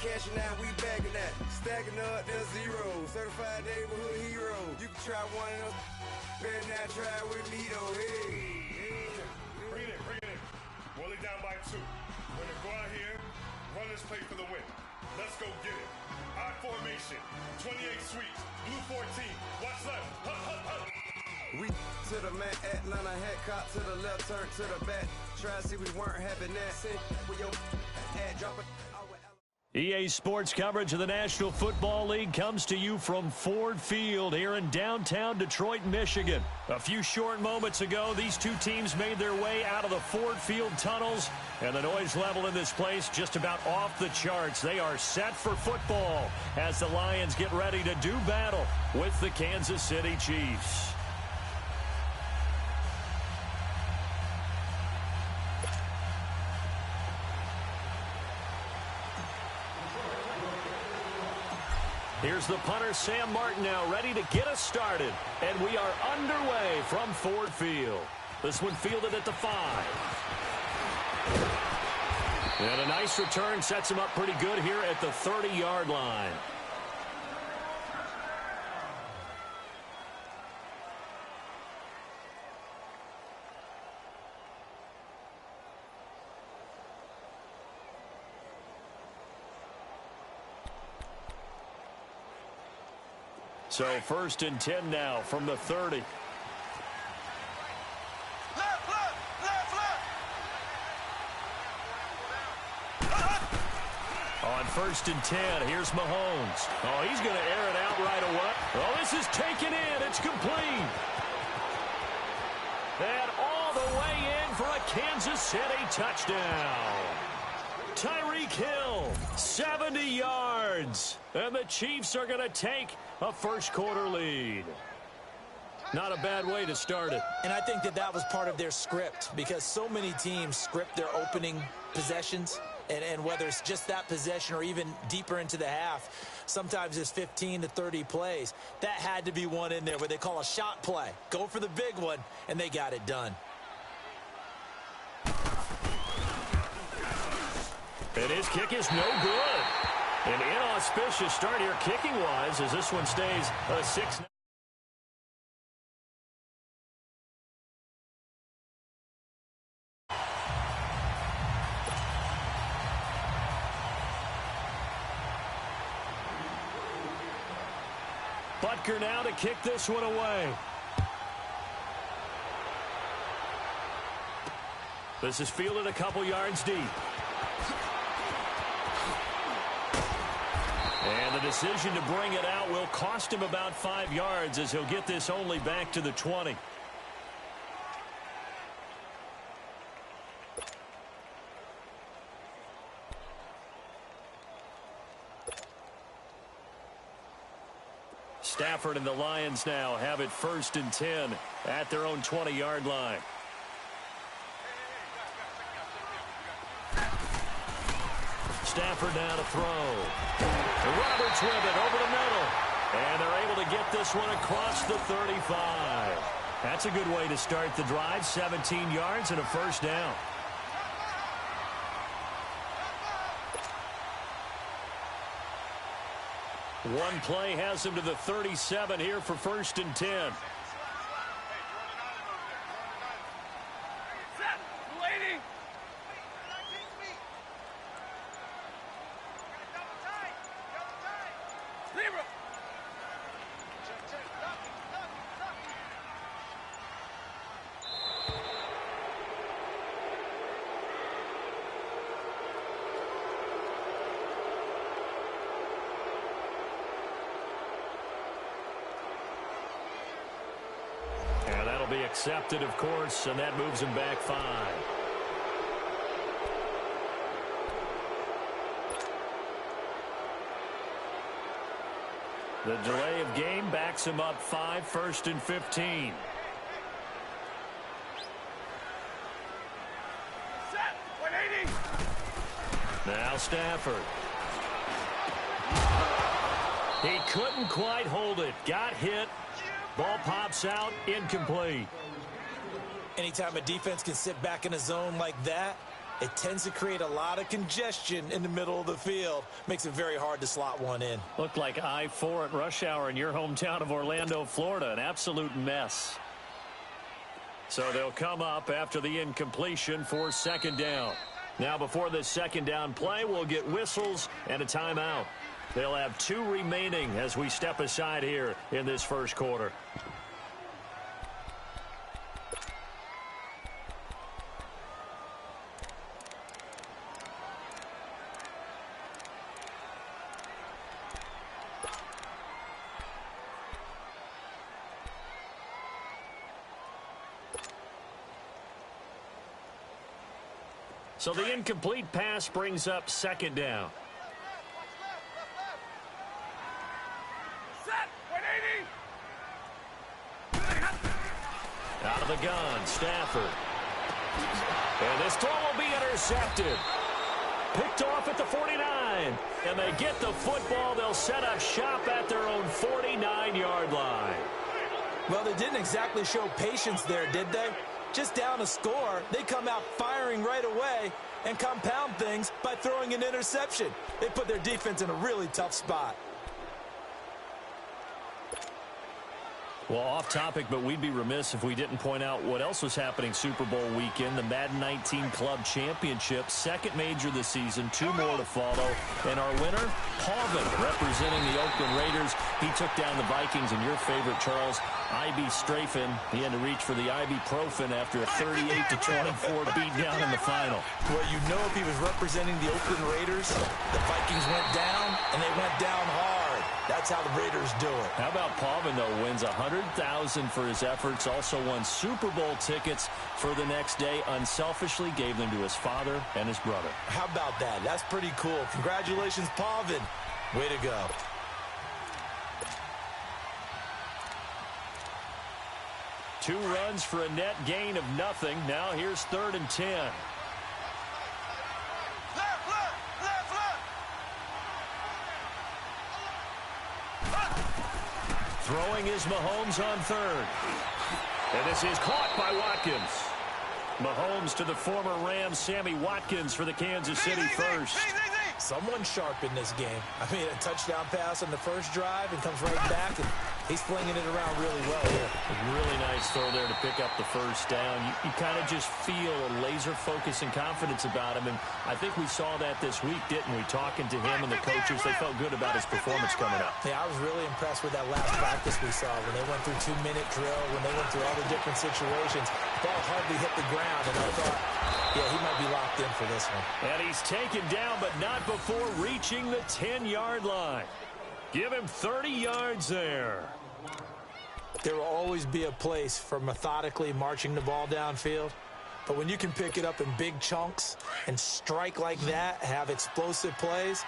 cashing out, we bagging that. Stacking up, there's zero. Certified neighborhood hero. You can try one of those, better not try with me though. Hey. Bring it in. Rolling down by 2. We're gonna go out here, run this play for the win. Let's go get it. I formation, 28 sweeps, blue 14. Watch left. We to the man, Atlanta hat cop to the left, turn to the back. Try to see we weren't having that. Sing with your ad, drop it. EA Sports coverage of the National Football League comes to you from Ford Field here in downtown Detroit, Michigan. A few short moments ago, these two teams made their way out of the Ford Field tunnels, and the noise level in this place just about off the charts. They are set for football as the Lions get ready to do battle with the Kansas City Chiefs. Here's the punter, Sam Martin, now ready to get us started. And we are underway from Ford Field. This one fielded at the 5. And a nice return sets him up pretty good here at the 30-yard line. So 1st and 10 now from the 30. On 1st and 10, here's Mahomes. Oh, he's going to air it out right away. Oh, this is taken in. It's complete. And all the way in for a Kansas City touchdown. Tyreek Hill, 70 yards. And the Chiefs are going to take a first-quarter lead. Not a bad way to start it. And I think that was part of their script, because so many teams script their opening possessions, and whether it's just that possession or even deeper into the half, sometimes it's 15 to 30 plays. That had to be one in there where they call a shot play. Go for the big one, and they got it done. And his kick is no good. An inauspicious start here kicking-wise as this one stays a 6. Butker now to kick this one away. This is fielded a couple yards deep. And the decision to bring it out will cost him about 5 yards as he'll get this only back to the 20. Stafford and the Lions now have it 1st and 10 at their own 20-yard line. Stafford now to throw. Roberts with it over the middle. And they're able to get this one across the 35. That's a good way to start the drive. 17 yards and a first down. One play has him to the 37 here for 1st and 10. Be accepted, of course, and that moves him back 5. The delay of game backs him up 5, 1st and 15. Now Stafford. He couldn't quite hold it. Got hit. Ball pops out, incomplete. Anytime a defense can sit back in a zone like that, it tends to create a lot of congestion in the middle of the field. Makes it very hard to slot one in. Looked like I-4 at rush hour in your hometown of Orlando, Florida. An absolute mess. So they'll come up after the incompletion for second down. Now before this second down play, we'll get whistles and a timeout. They'll have 2 remaining as we step aside here in this first quarter. So the incomplete pass brings up second down. Out of the gun, Stafford. And this throw will be intercepted. Picked off at the 49. And they get the football. They'll set up shop at their own 49-yard line. Well, they didn't exactly show patience there, did they? Just down a score, they come out firing right away and compound things by throwing an interception. They put their defense in a really tough spot. Well, off topic, but we'd be remiss if we didn't point out what else was happening Super Bowl weekend. The Madden 19 Club Championship, second major this season, 2 more to follow. And our winner, Pauvin, representing the Oakland Raiders. He took down the Vikings, and your favorite, Charles, IB Strafen. He had to reach for the ibuprofen after a 38-24 beatdown in the final. Well, you know if he was representing the Oakland Raiders, the Vikings went down, and they went down hard. That's how the Raiders do it. How about Pauvin, though, wins $100,000 for his efforts, also won Super Bowl tickets for the next day, unselfishly gave them to his father and his brother. How about that? That's pretty cool. Congratulations, Pauvin. Way to go. Two runs for a net gain of nothing. Now here's 3rd and 10. Throwing is Mahomes on 3rd. And this is caught by Watkins. Mahomes to the former Rams, Sammy Watkins, for the Kansas City first. Someone sharp in this game. I mean, a touchdown pass on the first drive and comes right back, and he's flinging it around really well here. A really nice throw there to pick up the first down. You kind of just feel a laser focus and confidence about him, and I think we saw that this week, didn't we? Talking to him and the coaches, they felt good about his performance coming up. Yeah, I was really impressed with that last practice we saw when they went through 2-minute drill, when they went through all the different situations. The ball hardly hit the ground, and I thought, yeah, he might be locked in for this one. And he's taken down, but not before reaching the 10-yard line. Give him 30 yards there. There will always be a place for methodically marching the ball downfield. But when you can pick it up in big chunks and strike like that, have explosive plays,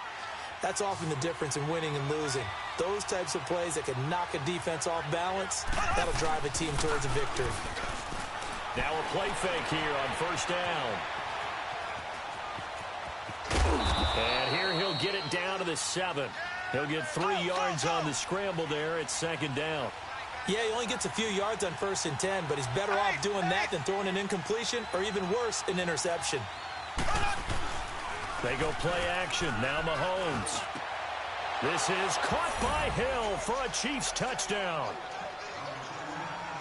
that's often the difference in winning and losing. Those types of plays that can knock a defense off balance, that'll drive a team towards a victory. Now a play fake here on 1st down. And here he'll get it down to the 7. He'll get 3 yards on the scramble there at 2nd down. Yeah, he only gets a few yards on 1st and 10, but he's better off doing that than throwing an incompletion or even worse, an interception. They go play action. Now Mahomes. This is caught by Hill for a Chiefs touchdown.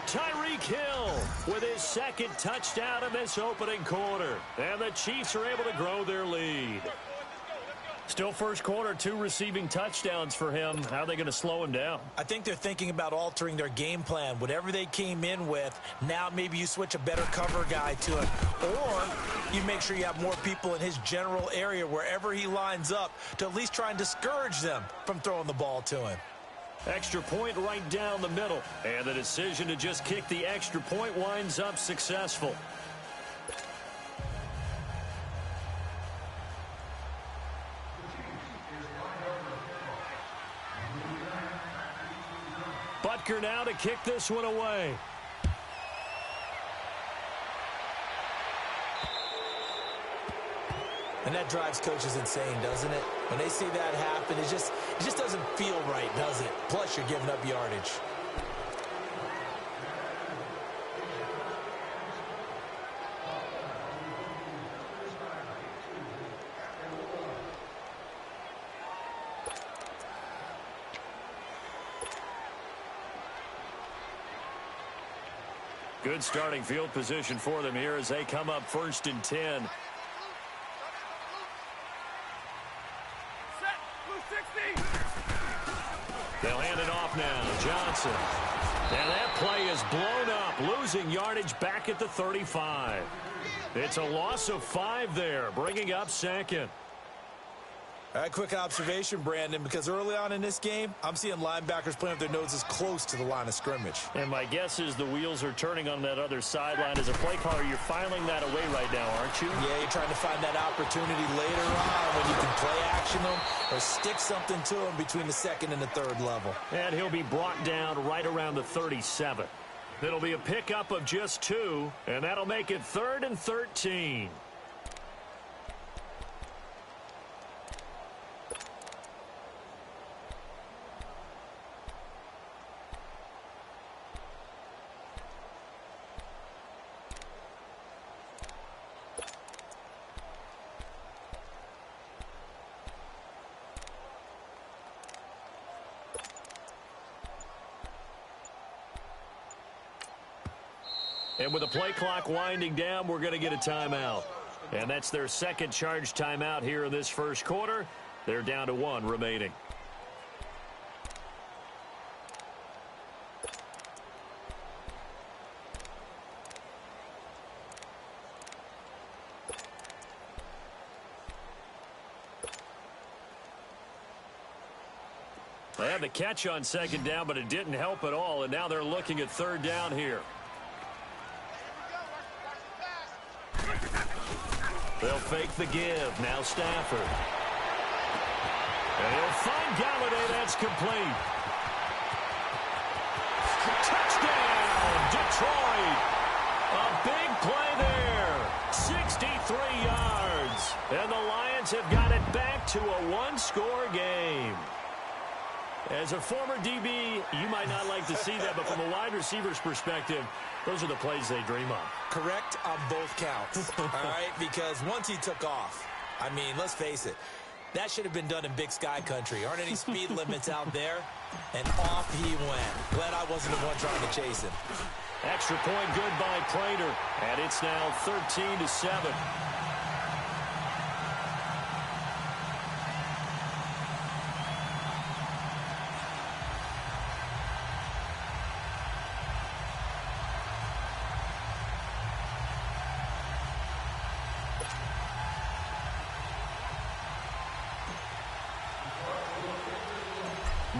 Tyreek Hill with his 2nd touchdown in this opening quarter. And the Chiefs are able to grow their lead. Still first quarter, 2 receiving touchdowns for him. How are they going to slow him down? I think they're thinking about altering their game plan. Whatever they came in with, now maybe you switch a better cover guy to it. Or you make sure you have more people in his general area wherever he lines up to at least try and discourage them from throwing the ball to him. Extra point right down the middle. And the decision to just kick the extra point winds up successful. Butker now to kick this one away. And that drives coaches insane, doesn't it? When they see that happen, it just doesn't feel right, does it? Plus, you're giving up yardage. Good starting field position for them here as they come up 1st and 10. They'll hand it off now. Johnson. And that play is blown up, losing yardage back at the 35. It's a loss of 5 there, bringing up 2nd. All right, quick observation, Brandon, because early on in this game, I'm seeing linebackers playing with their noses close to the line of scrimmage. And my guess is the wheels are turning on that other sideline. As a play caller, you're filing that away right now, aren't you? Yeah, you're trying to find that opportunity later on when you can play action them or stick something to them between the 2nd and the 3rd level. And he'll be brought down right around the 37. It'll be a pickup of just 2, and that'll make it 3rd and 13. And with the play clock winding down, we're going to get a timeout. And that's their 2nd charge timeout here in this 1st quarter. They're down to 1 remaining. They had the catch on 2nd down, but it didn't help at all. And now they're looking at 3rd down here. They'll fake the give. Now Stafford. And he'll find Galladay. That's complete. Touchdown, Detroit. A big play there. 63 yards. And the Lions have got it back to a 1-score game. As a former DB, you might not like to see that, but from a wide receiver's perspective, those are the plays they dream of. Correct on both counts, all right? Because once he took off, I mean, let's face it, that should have been done in Big Sky country. Aren't any speed limits out there? And off he went. Glad I wasn't the one trying to chase him. Extra point good by Prater, and it's now 13-7.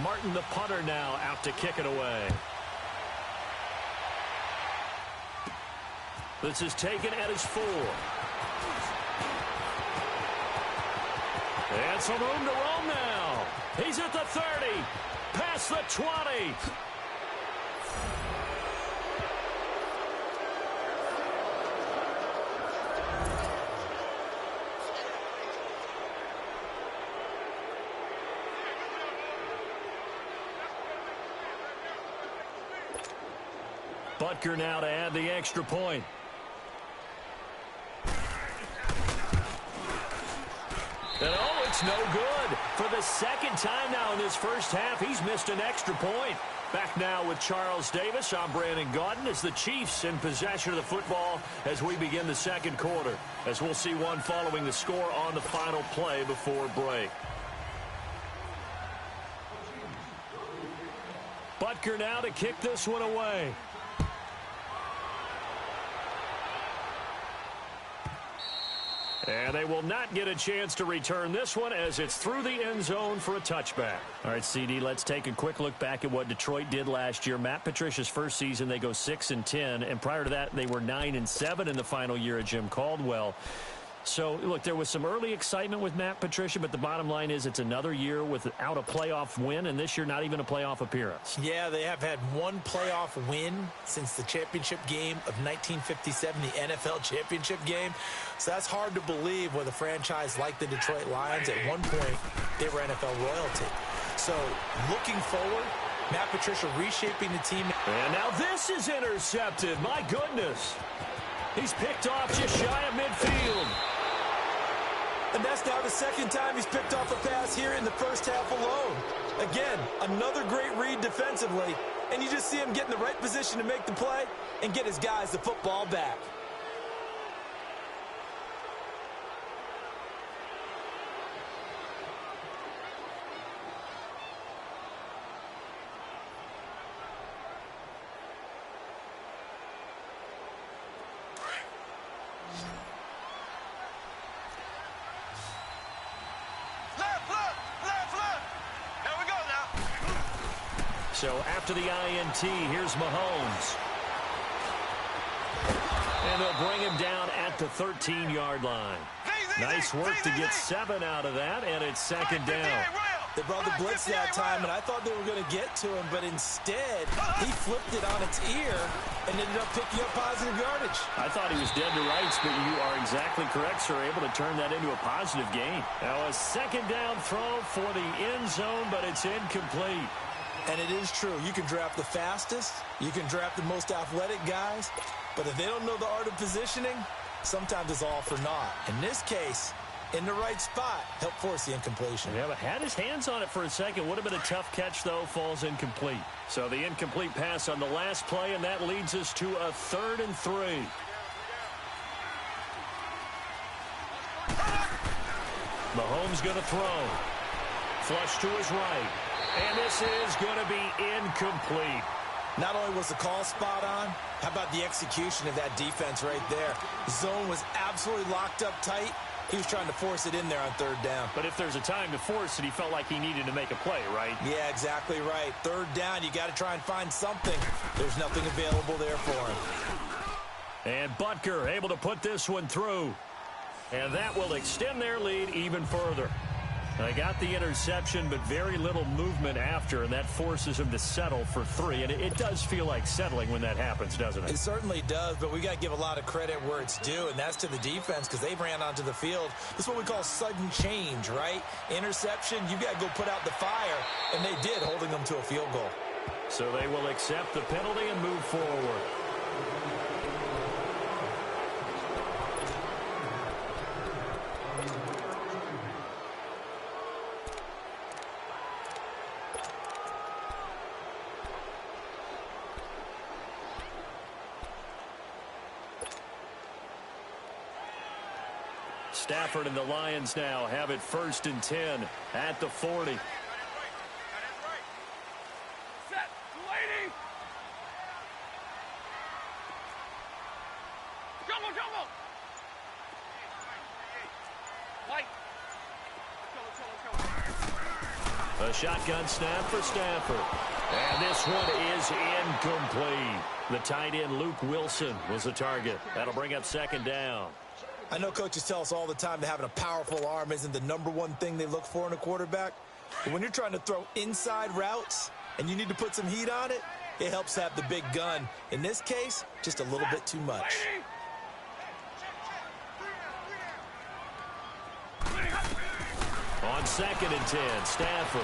Martin, the punter, now out to kick it away. This is taken at his 4. And some room to roam now. He's at the 30, past the 20. Butker now to add the extra point. And oh, it's no good. For the 2nd time now in this 1st half, he's missed an extra point. Back now with Charles Davis. I'm Brandon Gaudin as the Chiefs in possession of the football as we begin the 2nd quarter. As we'll see one following the score on the final play before break. Butker now to kick this one away. And they will not get a chance to return this one as it's through the end zone for a touchback. All right, CD, let's take a quick look back at what Detroit did last year. Matt Patricia's first season, they go 6-10, and prior to that, they were 9-7 in the final year of Jim Caldwell. So, look, there was some early excitement with Matt Patricia, but the bottom line is it's another year without a playoff win, and this year not even a playoff appearance. Yeah, they have had one playoff win since the championship game of 1957, the NFL championship game. So that's hard to believe with a franchise like the Detroit Lions. At one point, they were NFL royalty. So, looking forward, Matt Patricia reshaping the team. And now this is intercepted. My goodness. He's picked off just shy of midfield. And that's now the 2nd time he's picked off a pass here in the 1st half alone. Again, another great read defensively. and you just see him get in the right position to make the play and get his guys the football back. So after the INT, here's Mahomes. And they'll bring him down at the 13-yard line. Nice work to get 7 out of that, and it's second down. They brought the blitz that time, and I thought they were going to get to him, but instead, he flipped it on its ear and ended up picking up positive yardage. I thought he was dead to rights, but you are exactly correct, sir. Able to turn that into a positive gain. Now a second down throw for the end zone, but it's incomplete. And it is true. You can draft the fastest. You can draft the most athletic guys. But if they don't know the art of positioning, sometimes it's all for naught. In this case, in the right spot, helped force the incompletion. Yeah, but had his hands on it for a second. Would have been a tough catch, though. Falls incomplete. So the incomplete pass on the last play, and that leads us to a 3rd and 3. Mahomes going to throw. Flush to his right. And this is going to be incomplete. Not only was the call spot on, how about the execution of that defense right there? The zone was absolutely locked up tight. He was trying to force it in there on 3rd down. But if there's a time to force it, he felt like he needed to make a play, right? Yeah, exactly right. 3rd down, you got to try and find something. There's nothing available there for him. And Butker able to put this one through. And that will extend their lead even further. They got the interception, but very little movement after, and that forces him to settle for 3. And it does feel like settling when that happens, doesn't it? It certainly does, but we got to give a lot of credit where it's due, and that's to the defense because they ran onto the field. This is what we call sudden change, right? Interception, you got to go put out the fire, and they did, holding them to a field goal. So they will accept the penalty and move forward. Stafford and the Lions now have it 1st and 10 at the 40. A shotgun snap for Stafford. And this one is incomplete. The tight end Luke Wilson was the target. That'll bring up 2nd down. I know coaches tell us all the time that having a powerful arm isn't the #1 thing they look for in a quarterback. But when you're trying to throw inside routes and you need to put some heat on it, it helps have the big gun. In this case, just a little bit too much. On 2nd and 10, Stafford.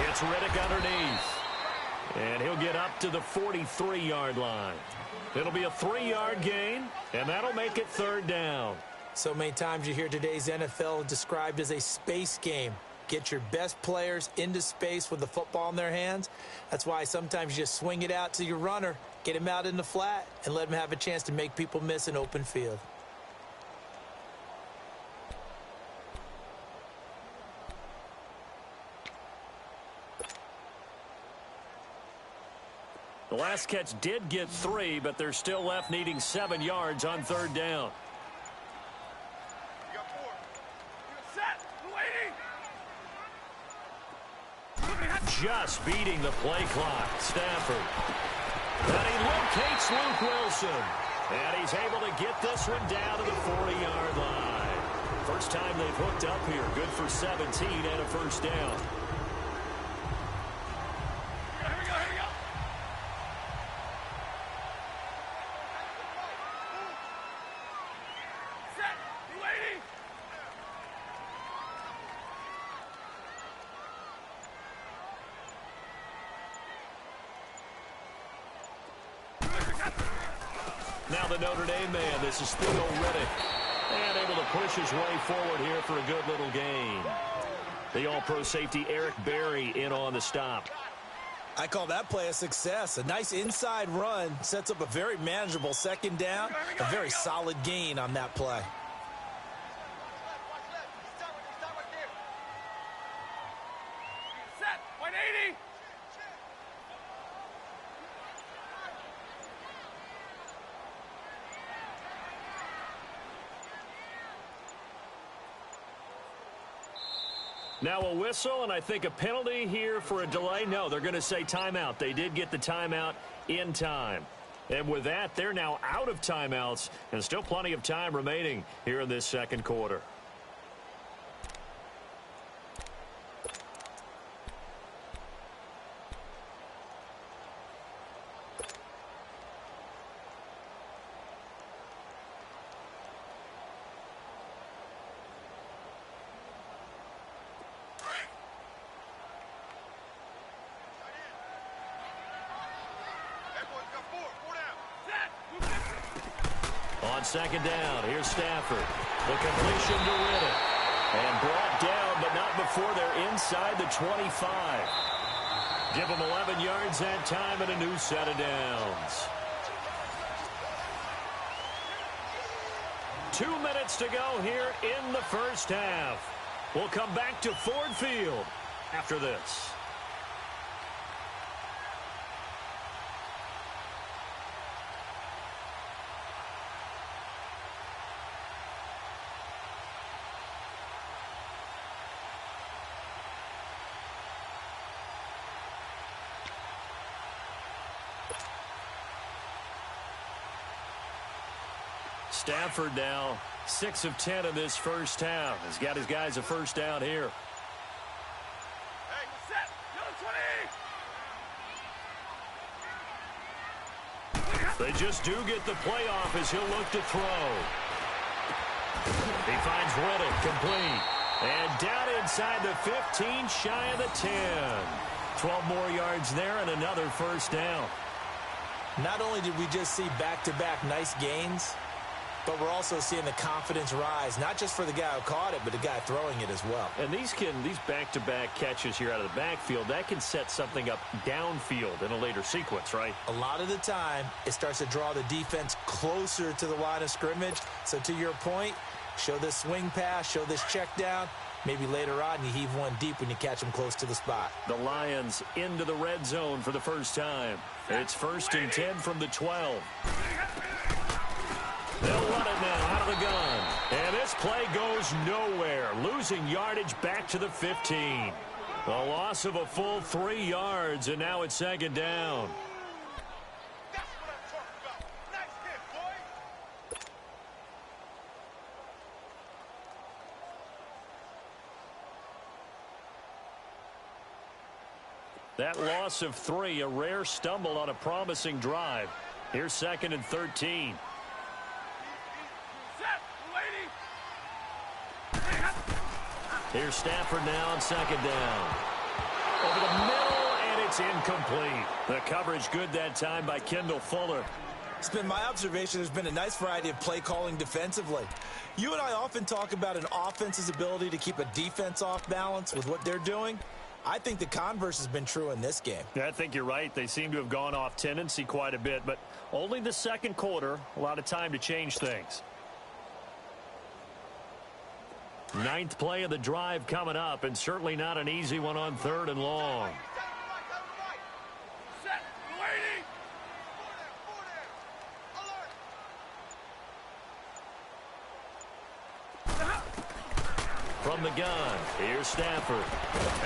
It's Riddick underneath. And he'll get up to the 43-yard line. It'll be a 3-yard gain, and that'll make it 3rd down. So many times you hear today's NFL described as a space game. Get your best players into space with the football in their hands. That's why sometimes you just swing it out to your runner, get him out in the flat, and let him have a chance to make people miss an open field. The last catch did get 3, but they're still left needing 7 yards on 3rd down. Just beating the play clock. Stafford. And he locates Luke Wilson. And he's able to get this one down to the 40-yard line. First time they've hooked up here. Good for 17 and a 1st down. Now the Notre Dame man, this is Theo Riddick. And able to push his way forward here for a good little gain. The all-pro safety Eric Berry in on the stop. I call that play a success. A nice inside run sets up a very manageable second down. A very solid gain on that play. Set, 180. Now a whistle, and I think a penalty here for a delay. No, they're going to say timeout. They did get the timeout in time. And with that, they're now out of timeouts, and still plenty of time remaining here in this second quarter. On second down, here's Stafford. The completion to Riddick. And brought down, but not before they're inside the 25. Give them 11 yards that time and a new set of downs. 2 minutes to go here in the first half. We'll come back to Ford Field after this. Stafford now 6 of 10 in this first half. He's got his guys a first down here. Hey, set, yellow 20. They just do get the playoff as he'll look to throw. He finds Riddick complete. And down inside the 15, shy of the 10. 12 more yards there and another first down. Not only did we just see back-to-back nice gains, but we're also seeing the confidence rise, not just for the guy who caught it, but the guy throwing it as well. And these back-to-back catches here out of the backfield, that can set something up downfield in a later sequence, right? A lot of the time, it starts to draw the defense closer to the line of scrimmage. So to your point, show this swing pass, show this check down. Maybe later on you heave one deep when you catch them close to the spot. The Lions into the red zone for the first time. It's 1st and 10 from the 12. They'll run it now out of the gun. And this play goes nowhere. Losing yardage back to the 15. A loss of a full 3 yards, and now it's second down. That's what I'm talking about. Nice hit, boy. That loss of 3, a rare stumble on a promising drive. Here's 2nd and 13. Here's Stafford now on second down. Over the middle, and it's incomplete. The coverage good that time by Kendall Fuller. It's been my observation there's been a nice variety of play calling defensively. You and I often talk about an offense's ability to keep a defense off balance with what they're doing. I think the converse has been true in this game. Yeah, I think you're right. They seem to have gone off tendency quite a bit, but only the second quarter, a lot of time to change things. 9th play of the drive coming up, and certainly not an easy one on 3rd and long. Set, waiting. From the gun, here's Stafford.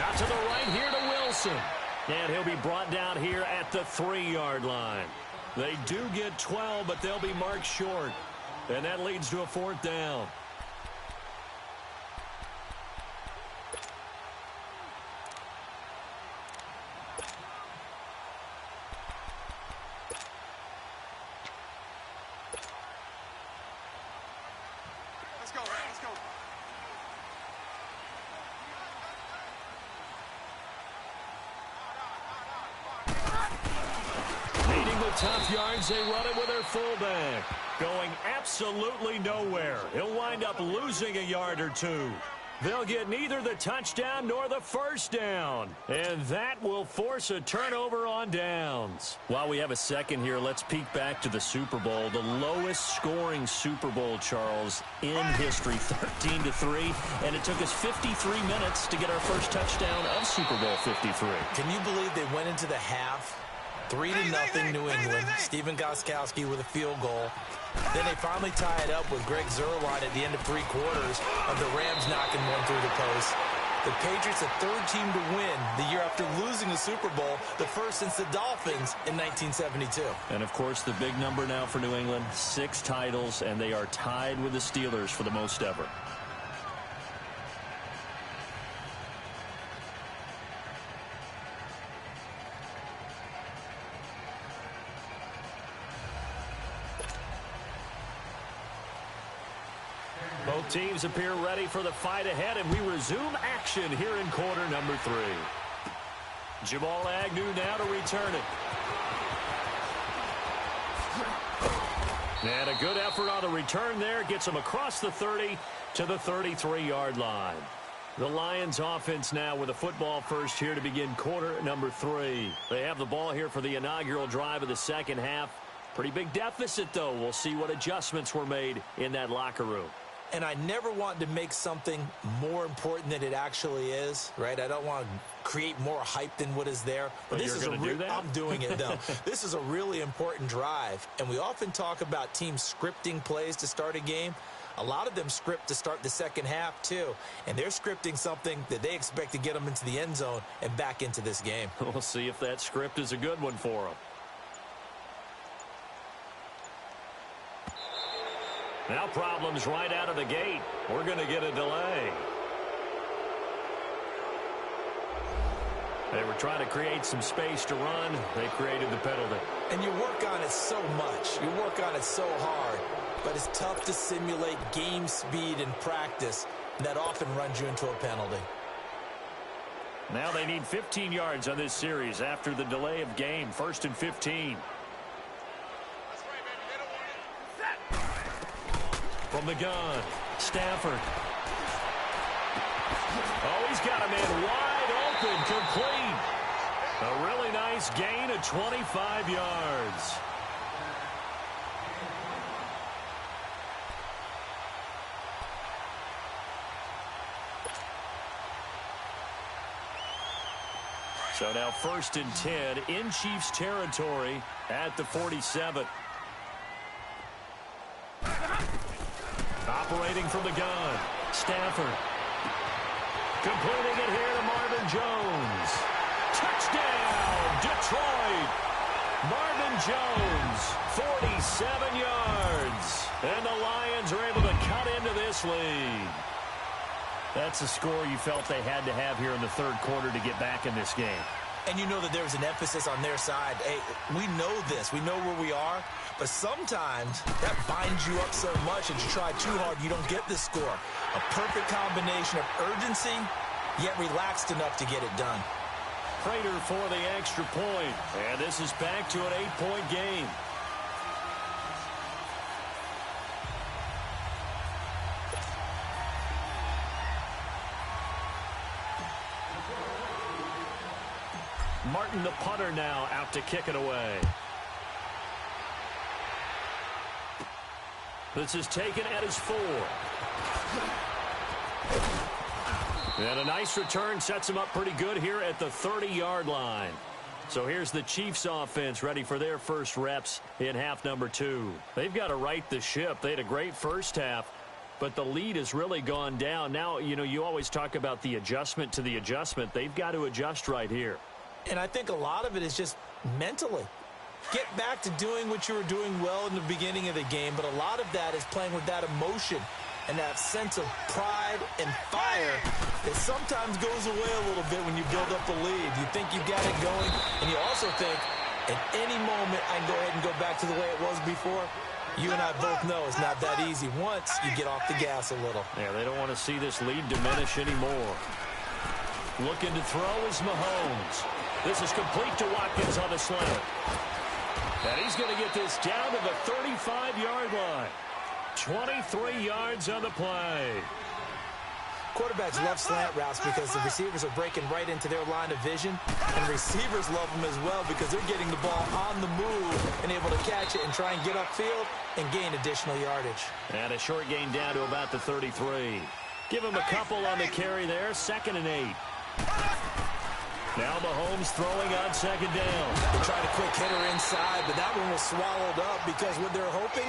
Out to the right here to Wilson. And he'll be brought down here at the 3-yard line. They do get 12, but they'll be marked short. And that leads to a 4th down. Let's go, man. Let's go. Needing the tough yards, they run it with their fullback. Going absolutely nowhere. He'll wind up losing a yard or two. They'll get neither the touchdown nor the first down. And that will force a turnover on downs. While we have a second here, let's peek back to the Super Bowl. The lowest scoring Super Bowl, Charles, in history, 13-3. And it took us 53 minutes to get our first touchdown of Super Bowl 53. Can you believe they went into the half 3-0 New England? Stephen Gostkowski with a field goal. Then they finally tie it up with Greg Zuerlein at the end of 3 quarters of the Rams knocking one through the post. The Patriots, the third team to win the year after losing the Super Bowl, the first since the Dolphins in 1972. And, of course, the big number now for New England, 6 titles, and they are tied with the Steelers for the most ever. Both teams appear ready for the fight ahead, and we resume action here in quarter number 3. Jamal Agnew now to return it. And a good effort on the return there. Gets him across the 30 to the 33-yard line. The Lions offense now with a football first here to begin quarter number 3. They have the ball here for the inaugural drive of the second half. Pretty big deficit, though. We'll see what adjustments were made in that locker room. And I never want to make something more important than it actually is, right? I don't want to create more hype than what is there. But this is do that? I'm doing it, though. This is a really important drive. And we often talk about teams scripting plays to start a game. A lot of them script to start the second half, too. And they're scripting something that they expect to get them into the end zone and back into this game. We'll see if that script is a good one for them. Now problems right out of the gate. We're going to get a delay. They were trying to create some space to run. They created the penalty. And you work on it so much. You work on it so hard. But it's tough to simulate game speed in practice. And that often runs you into a penalty. Now they need 15 yards on this series after the delay of game. 1st and 15. From the gun, Stafford. Oh, he's got a man wide open, complete. A really nice gain of 25 yards. So now 1st and 10 in Chiefs territory at the 47. Operating from the gun, Stafford. Completing it here to Marvin Jones. Touchdown, Detroit. Marvin Jones, 47 yards. And the Lions are able to cut into this lead. That's a score you felt they had to have here in the third quarter to get back in this game. And you know that there was an emphasis on their side. Hey, we know this. We know where we are. But sometimes that binds you up so much that you try too hard, you don't get this score. A perfect combination of urgency, yet relaxed enough to get it done. Prater for the extra point. And this is back to an 8-point game. Martin, the punter, now out to kick it away. This is taken at his 4. And a nice return sets him up pretty good here at the 30-yard line. So here's the Chiefs offense ready for their first reps in half number 2. They've got to right the ship. They had a great first half, but the lead has really gone down. Now, you know, you always talk about the adjustment to the adjustment. They've got to adjust right here. And I think a lot of it is just mentally. Get back to doing what you were doing well in the beginning of the game, but a lot of that is playing with that emotion and that sense of pride and fire that sometimes goes away a little bit when you build up the lead. You think you've got it going, and you also think at any moment I can go ahead and go back to the way it was before. You and I both know it's not that easy once you get off the gas a little. Yeah, they don't want to see this lead diminish anymore. Looking to throw is Mahomes. This is complete to Watkins on the slant. And he's going to get this down to the 35-yard line. 23 yards on the play. Quarterbacks love slant routes because the receivers are breaking right into their line of vision, and receivers love them as well because they're getting the ball on the move and able to catch it and try and get upfield and gain additional yardage. And a short gain down to about the 33. Give him a couple on the carry there, 2nd and 8. Now Mahomes throwing on 2nd down. They tried a quick hitter inside, but that one was swallowed up because what they're hoping,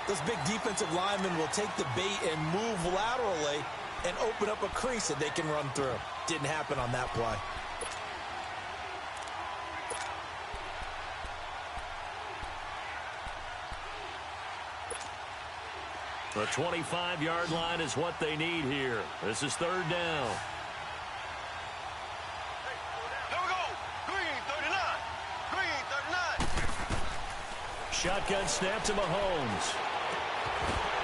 those big defensive linemen will take the bait and move laterally and open up a crease that they can run through. Didn't happen on that play. The 25-yard line is what they need here. This is 3rd down. Here we go. Green 39. Green 39. Shotgun snap to Mahomes.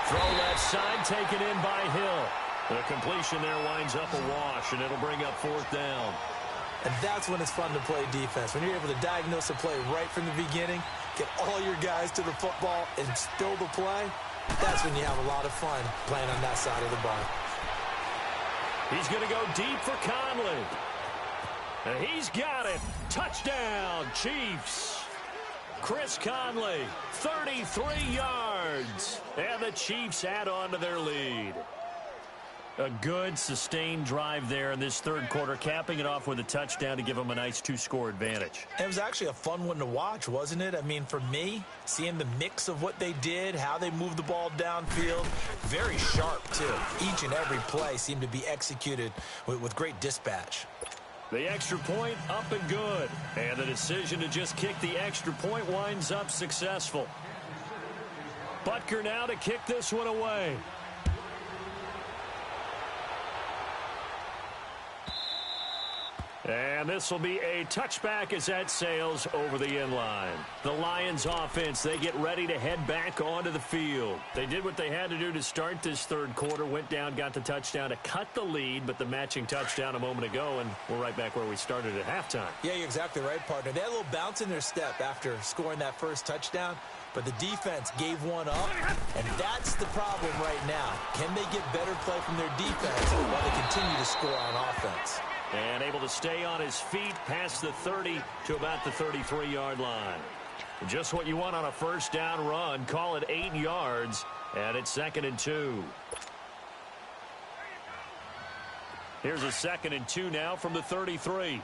Throw left side, taken in by Hill. The completion there winds up a wash, and it'll bring up 4th down. And that's when it's fun to play defense. When you're able to diagnose a play right from the beginning, get all your guys to the football, and spill the play, that's when you have a lot of fun playing on that side of the ball. He's going to go deep for Conley. And he's got it. Touchdown, Chiefs. Chris Conley, 33 yards. And the Chiefs add on to their lead. A good, sustained drive there in this 3rd quarter, capping it off with a touchdown to give them a nice 2-score advantage. It was actually a fun one to watch, wasn't it? I mean, for me, seeing the mix of what they did, how they moved the ball downfield, very sharp, too. Each and every play seemed to be executed with great dispatch. The extra point up and good. And the decision to just kick the extra point winds up successful. Butker now to kick this one away. And this will be a touchback as that sails over the end line. The Lions offense, they get ready to head back onto the field. They did what they had to do to start this 3rd quarter, went down, got the touchdown to cut the lead, but the matching touchdown a moment ago, and we're right back where we started at halftime. Yeah, you're exactly right, partner. They had a little bounce in their step after scoring that first touchdown, but the defense gave one up, and that's the problem right now. Can they get better play from their defense while they continue to score on offense? And able to stay on his feet past the 30 to about the 33-yard line. Just what you want on a 1st down run. Call it 8 yards, and it's 2nd and 2. Here's a 2nd and 2 now from the 33.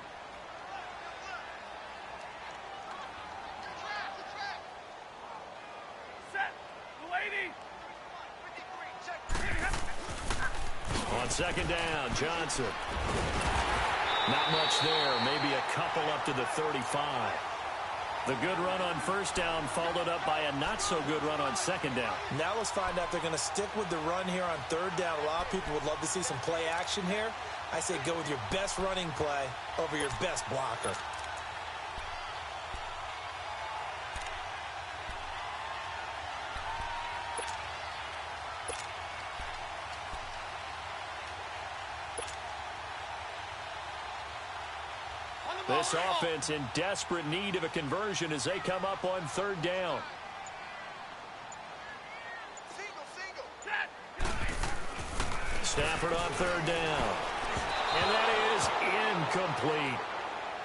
On 2nd down, Johnson. Not much there, maybe a couple up to the 35. The good run on 1st down followed up by a not-so-good run on 2nd down. Now let's find out if they're going to stick with the run here on 3rd down. A lot of people would love to see some play action here. I say go with your best running play over your best blocker. This offense in desperate need of a conversion as they come up on 3rd down. Stafford on 3rd down. And that is incomplete.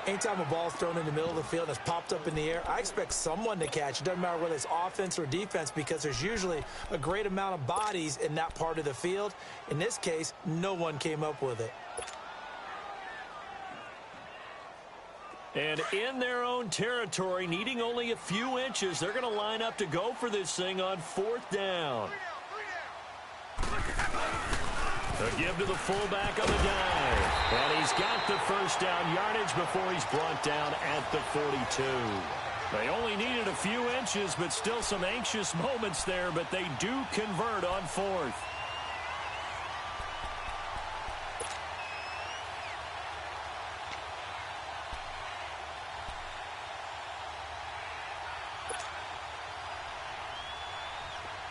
Anytime a ball's thrown in the middle of the field and it's popped up in the air, I expect someone to catch it. Doesn't matter whether it's offense or defense because there's usually a great amount of bodies in that part of the field. In this case, no one came up with it. And in their own territory, needing only a few inches, they're going to line up to go for this thing on 4th down. A give to the fullback on the dive. And he's got the 1st down yardage before he's brought down at the 42. They only needed a few inches, but still some anxious moments there, but they do convert on 4th.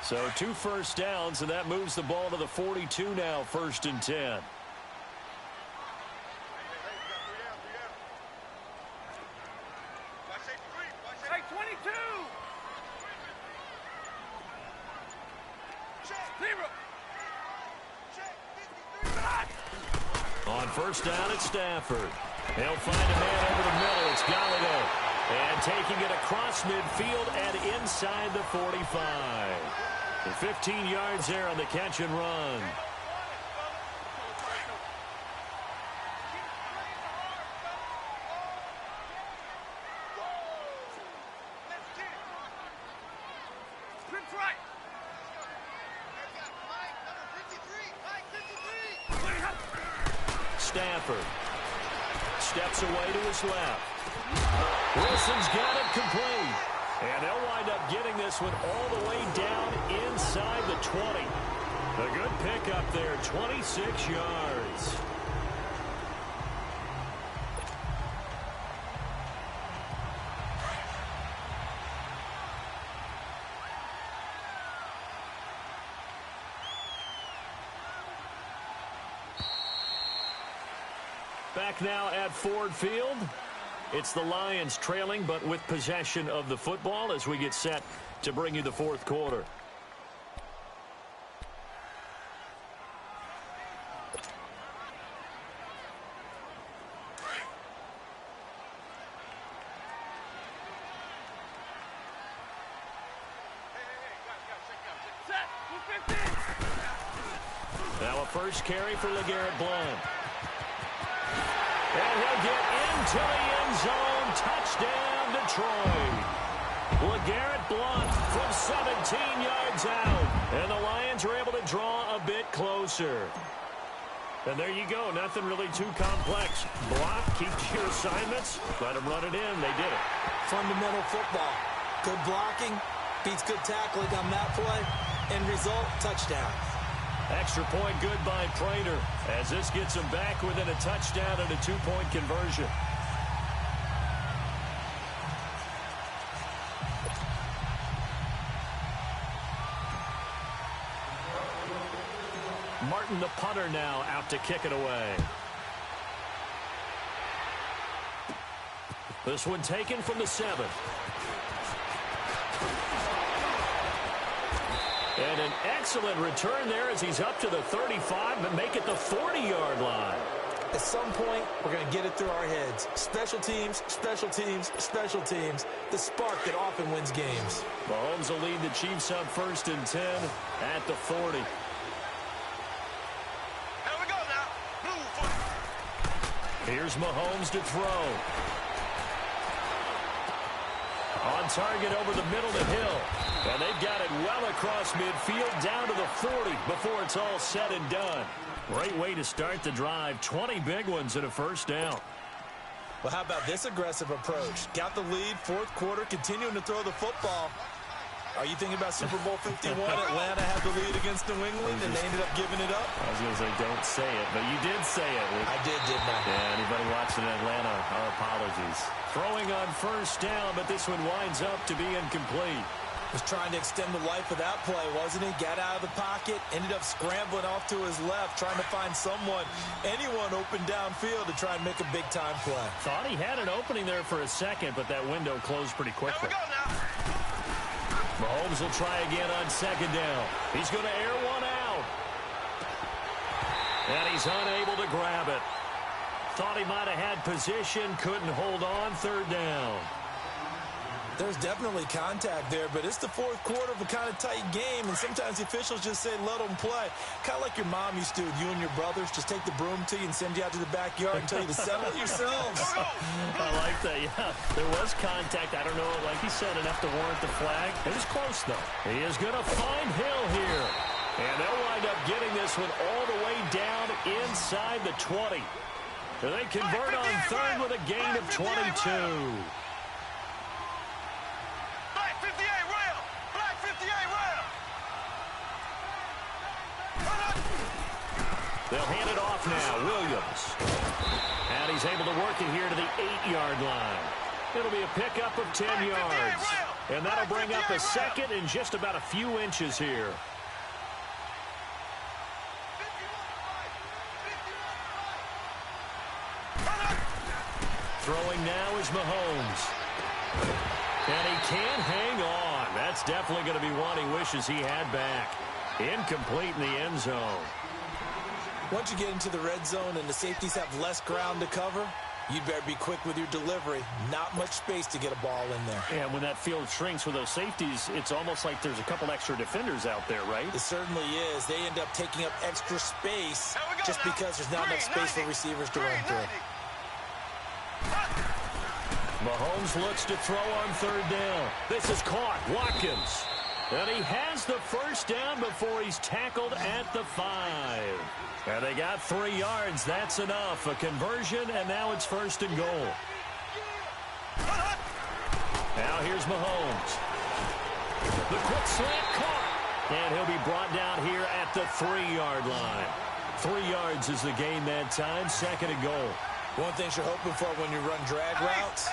So 2 first downs, and that moves the ball to the 42 now, 1st and 10. Hey, 22! Zero! On first down, it's Stafford. He'll find a man over the middle. It's Gallagher. And taking it across midfield and inside the 45. And 15 yards there on the catch and run. Stafford steps away to his left. Wilson's got it complete. And they'll wind up getting this one all the way down inside the 20. A good pickup there, 26 yards. Back now at Ford Field. It's the Lions trailing, but with possession of the football as we get set to bring you the fourth quarter. Now a first carry for LeGarrette Blount. And he'll get into the end zone. Touchdown, Detroit. LeGarrette Blount from 17 yards out. And the Lions are able to draw a bit closer. And there you go. Nothing really too complex. Block, keep your assignments. Let them run it in. They did it. Fundamental football. Good blocking. Beats good tackling on that play. End result, touchdown. Extra point good by Prater as this gets him back within a touchdown and a two-point conversion. Martin, the punter, now out to kick it away. This one taken from the 7. And an excellent return there as he's up to the 35, but make it the 40-yard line. At some point, we're going to get it through our heads. Special teams, special teams, special teams. The spark that often wins games. Mahomes will lead the Chiefs up 1st and 10 at the 40. Here we go now. Blue. Here's Mahomes to throw. On target over the middle to Hill. And they've got it well across midfield down to the 40 before it's all said and done. Great way to start the drive. 20 big ones and a first down. Well, how about this aggressive approach? Got the lead, 4th quarter, continuing to throw the football. Are you thinking about Super Bowl 51? Atlanta had the lead against New England, and they ended up giving it up? I was going to say, don't say it, but you did say it. I did, didn't I? Yeah, anybody watching Atlanta, our apologies. Throwing on first down, but this one winds up to be incomplete. Was trying to extend the life of that play, wasn't he? Got out of the pocket, ended up scrambling off to his left, trying to find anyone open downfield to try and make a big-time play. Thought he had an opening there for a second, but that window closed pretty quickly. Here we go now. Mahomes will try again on 2nd down. He's going to air one out. And he's unable to grab it. Thought he might have had position, couldn't hold on, 3rd down. There's definitely contact there, but it's the 4th quarter of a kind of tight game, and sometimes the officials just say, let them play. Kind of like your mom used to with you and your brothers. Just take the broom to you and send you out to the backyard and tell you to settle it yourselves. I like that, yeah. There was contact. I don't know, like he said, enough to warrant the flag. It was close, though. He is going to find Hill here. And they'll wind up getting this one all the way down inside the 20. And they convert on 3rd with a gain of 22. They'll hand it off now, Williams. And he's able to work it here to the 8-yard line. It'll be a pickup of 10 yards. And that'll bring up a second in just about a few inches here. Throwing now is Mahomes. And he can't hang on. That's definitely going to be one he wishes he had back. Incomplete in the end zone. Once you get into the red zone and the safeties have less ground to cover, you better be quick with your delivery. Not much space to get a ball in there. And when that field shrinks with those safeties, it's almost like there's a couple extra defenders out there, right? It certainly is. They end up taking up extra space just because there's not enough space for receivers to run through. Mahomes looks to throw on third down. This is caught. Watkins. And he has the first down before he's tackled at the 5. And they got 3 yards. That's enough. A conversion, and now it's first and goal. Now here's Mahomes. The quick slant caught. And he'll be brought down here at the 3-yard line. 3 yards is the gain that time. Second and goal. One thing you're hoping for when you run drag routes,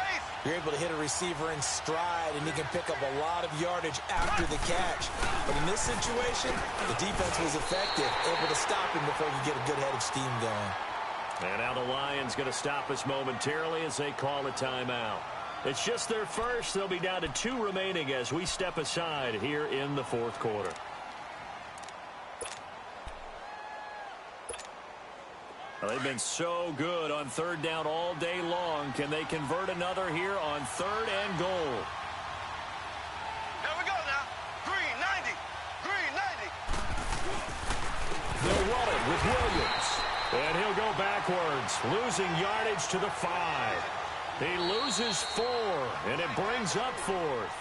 you're able to hit a receiver in stride, and he can pick up a lot of yardage after the catch. But in this situation, the defense was effective, able to stop him before you get a good head of steam going. And now the Lions going to stop us momentarily as they call a timeout. It's just their first. They'll be down to 2 remaining as we step aside here in the fourth quarter. Well, they've been so good on third down all day long. Can they convert another here on third and goal? Here we go now. Green 90. Green 90. They'll run it with Williams. And he'll go backwards, losing yardage to the 5. He loses 4, and it brings up 4th.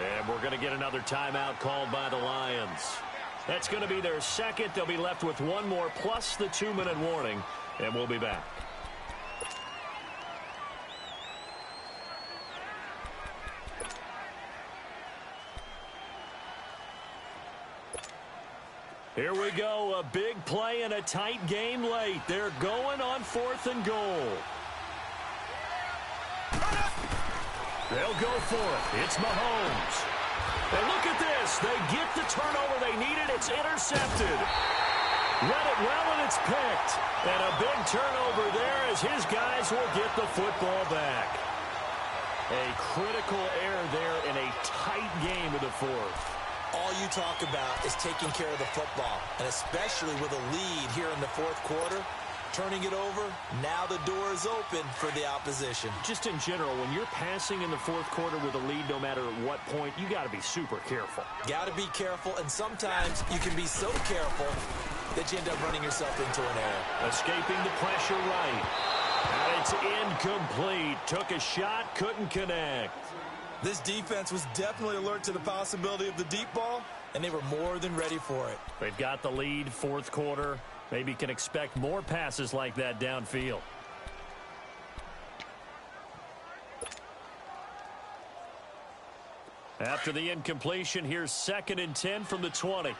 And we're going to get another timeout called by the Lions. That's going to be their second. They'll be left with 1 more plus the 2-minute warning, and we'll be back. Here we go, a big play in a tight game late. They're going on 4th and goal. They'll go for it. It's Mahomes. And look at this. They get the turnover they needed. It's intercepted. Read it well, and it's picked. And a big turnover there as his guys will get the football back. A critical error there in a tight game of the 4th. All you talk about is taking care of the football, and especially with a lead here in the 4th quarter. Turning it over, now the door is open for the opposition. Just in general, when you're passing in the 4th quarter with a lead, no matter at what point, you got to be super careful. Got to be careful, and sometimes you can be so careful that you end up running yourself into an error. Escaping the pressure right. And it's incomplete. Took a shot, couldn't connect. This defense was definitely alert to the possibility of the deep ball, and they were more than ready for it. They've got the lead, 4th quarter. Maybe can expect more passes like that downfield. After the incompletion, here's 2nd and 10 from the 20.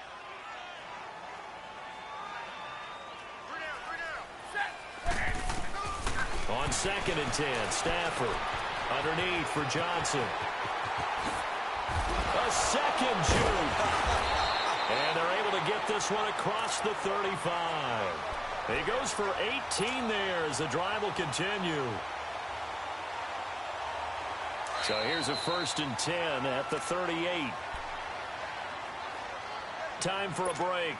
On 2nd and 10, Stafford underneath for Johnson. A second juke. And they're able to get this one across the 35. He goes for 18 there as the drive will continue. So here's a 1st and 10 at the 38. Time for a break.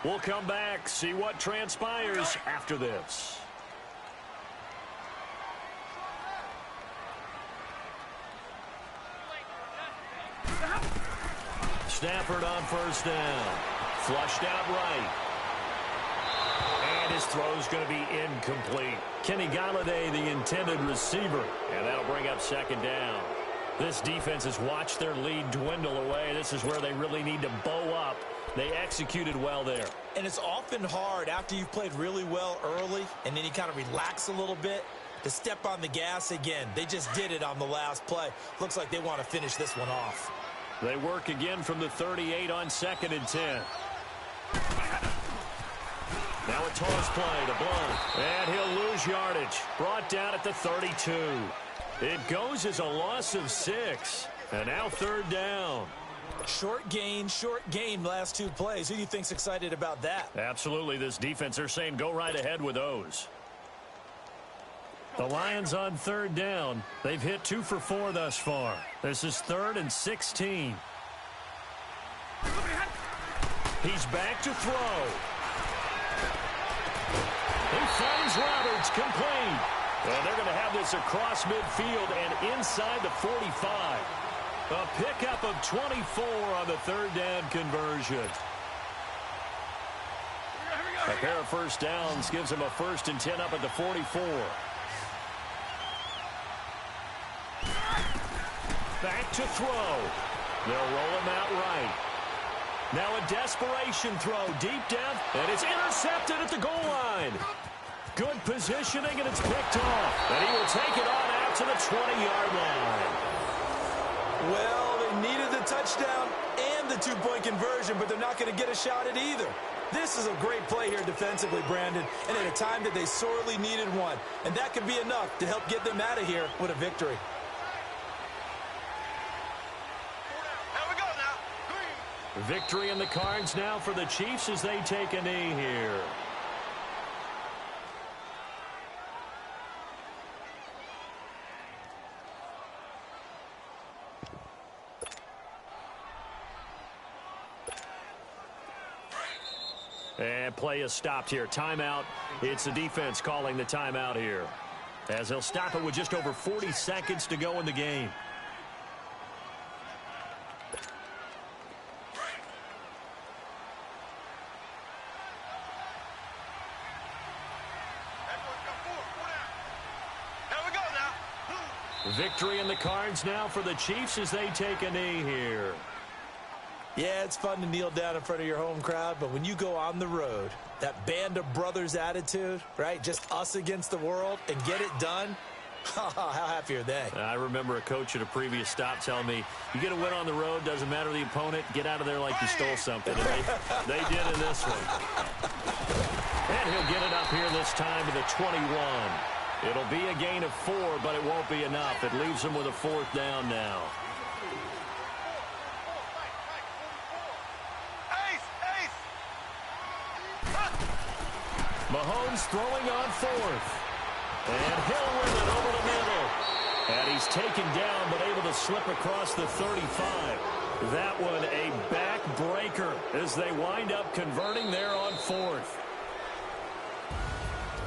We'll come back, see what transpires after this. Stafford on 1st down. Flushed out right. And his throw's going to be incomplete. Kenny Galladay, the intended receiver. And that'll bring up 2nd down. This defense has watched their lead dwindle away. This is where they really need to bow up. They executed well there. And it's often hard after you've played really well early and then you kind of relax a little bit to step on the gas again. They just did it on the last play. Looks like they want to finish this one off. They work again from the 38 on 2nd and 10. Now a toss play to Blunt. And he'll lose yardage. Brought down at the 32. It goes as a loss of 6. And now 3rd down. Short gain last 2 plays. Who do you think's excited about that? Absolutely. This defense, they're saying go right ahead with those. The Lions on 3rd down. They've hit 2 for 4 thus far. This is 3rd and 16. He's back to throw. finds Roberts, complete. And they're going to have this across midfield and inside the 45. A pickup of 24 on the third down conversion. A pair of first downs gives him a 1st and 10 up at the 44. Back to throw. They'll roll him out right. Now a desperation throw deep down, and it's intercepted at the goal line. Good positioning, and it's picked off. And he will take it on out to the 20-yard line. Well, they needed the touchdown and the two-point conversion, but they're not going to get a shot at either. This is a great play here defensively, Brandon, and at a time that they sorely needed one. And that could be enough to help get them out of here with a victory. Victory in the cards now for the Chiefs as they take a knee here. And play is stopped here. Timeout. It's the defense calling the timeout here, as they'll stop it with just over 40 seconds to go in the game. Victory in the cards now for the Chiefs as they take a knee here. Yeah, it's fun to kneel down in front of your home crowd, but when you go on the road, that band of brothers attitude, right? Just us against the world and get it done. How happy are they? I remember a coach at a previous stop telling me, you get a win on the road, doesn't matter the opponent, get out of there like you stole something. And they did in this one. And he'll get it up here this time to the 21. It'll be a gain of 4, but it won't be enough. It leaves them with a 4th down now. Mahomes throwing on 4th. And he'll win it over the middle. And he's taken down, but able to slip across the 35. That one a backbreaker as they wind up converting there on 4th.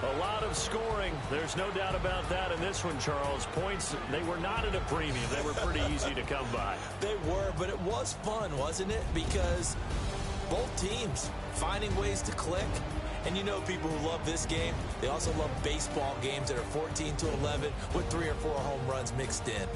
A lot of scoring. There's no doubt about that in this one, Charles. Points, they were not at a premium. They were pretty easy to come by. They were, but it was fun, wasn't it? Because both teams finding ways to click. And you know people who love this game, they also love baseball games that are 14-11 with 3 or 4 home runs mixed in.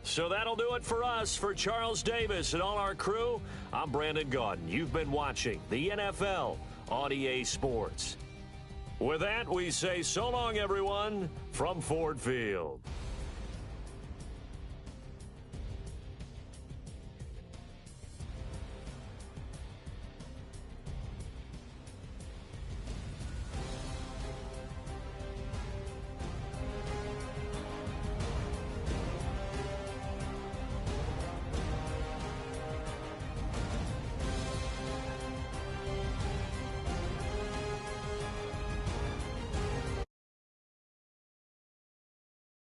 So that'll do it for us. For Charles Davis and all our crew, I'm Brandon Gaudin. You've been watching the NFL on EA Sports. With that, we say so long, everyone, from Ford Field.